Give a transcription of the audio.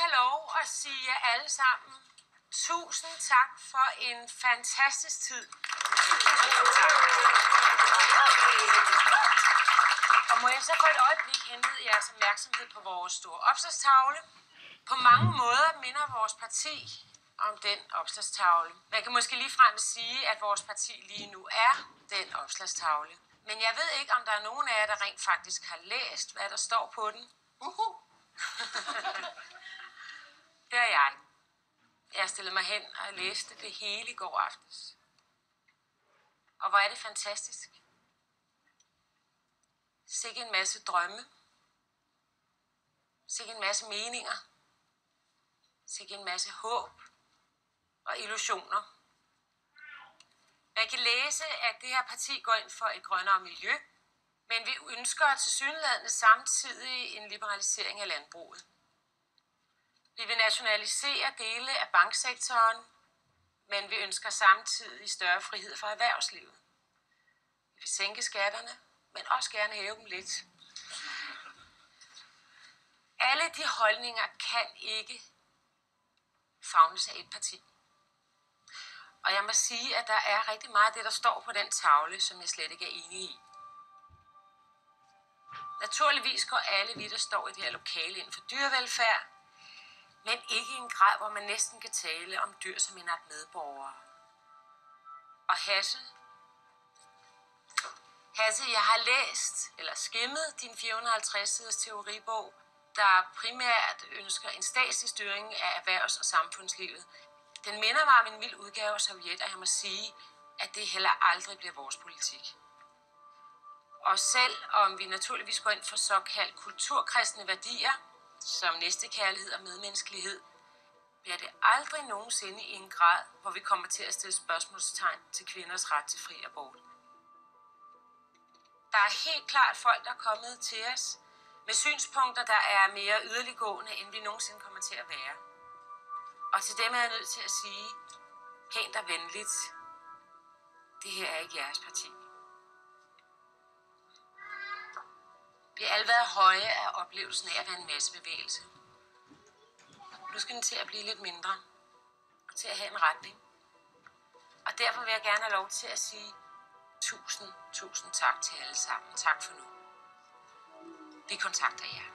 have lov at sige jer alle sammen tusind tak for en fantastisk tid. Og må jeg så for et øjeblik henlede jeres opmærksomhed på vores store opslagstavle. På mange måder minder vores parti om den opslagstavle. Man kan måske ligefrem sige, at vores parti lige nu er den opslagstavle. Men jeg ved ikke, om der er nogen af jer, der rent faktisk har læst, hvad der står på den. Det er jeg. Jeg stillede mig hen og læste det hele i går aftes. Og hvor er det fantastisk. Sikke en masse drømme. Sikke en masse meninger. Sikke en masse håb og illusioner. Man kan læse, at det her parti går ind for et grønnere miljø, men vi ønsker tilsyneladende samtidig en liberalisering af landbruget. Vi vil nationalisere dele af banksektoren, men vi ønsker samtidig større frihed for erhvervslivet. Vi vil sænke skatterne, men også gerne hæve dem lidt. Alle de holdninger kan ikke favnes af et parti. Og jeg må sige, at der er rigtig meget af det, der står på den tavle, som jeg slet ikke er enig i. Naturligvis går alle vi, der står i det her lokale, ind for dyrevelfærd, men ikke i en grad, hvor man næsten kan tale om dyr som en art medborgere. Og Hasse, jeg har læst eller skimmet din 450-siders teoribog, der primært ønsker en statslig styring af erhvervs- og samfundslivet. Den minder mig om en mild udgave af Sovjet, og jeg må sige, at det heller aldrig bliver vores politik. Og selv om vi naturligvis går ind for såkaldt kulturkristne værdier, som næstekærlighed og medmenneskelighed, bliver det aldrig nogensinde i en grad, hvor vi kommer til at stille spørgsmålstegn til kvinders ret til fri abort. Der er helt klart folk, der er kommet til os med synspunkter, der er mere yderliggående, end vi nogensinde kommer til at være. Og til dem er jeg nødt til at sige, pænt og venligt, det her er ikke jeres parti. Vi har alle været høje af oplevelsen af at være en massebevægelse. Nu skal den til at blive lidt mindre, og til at have en retning. Og derfor vil jeg gerne have lov til at sige tusind tak til alle sammen. Tak for nu. Vi kontakter jer.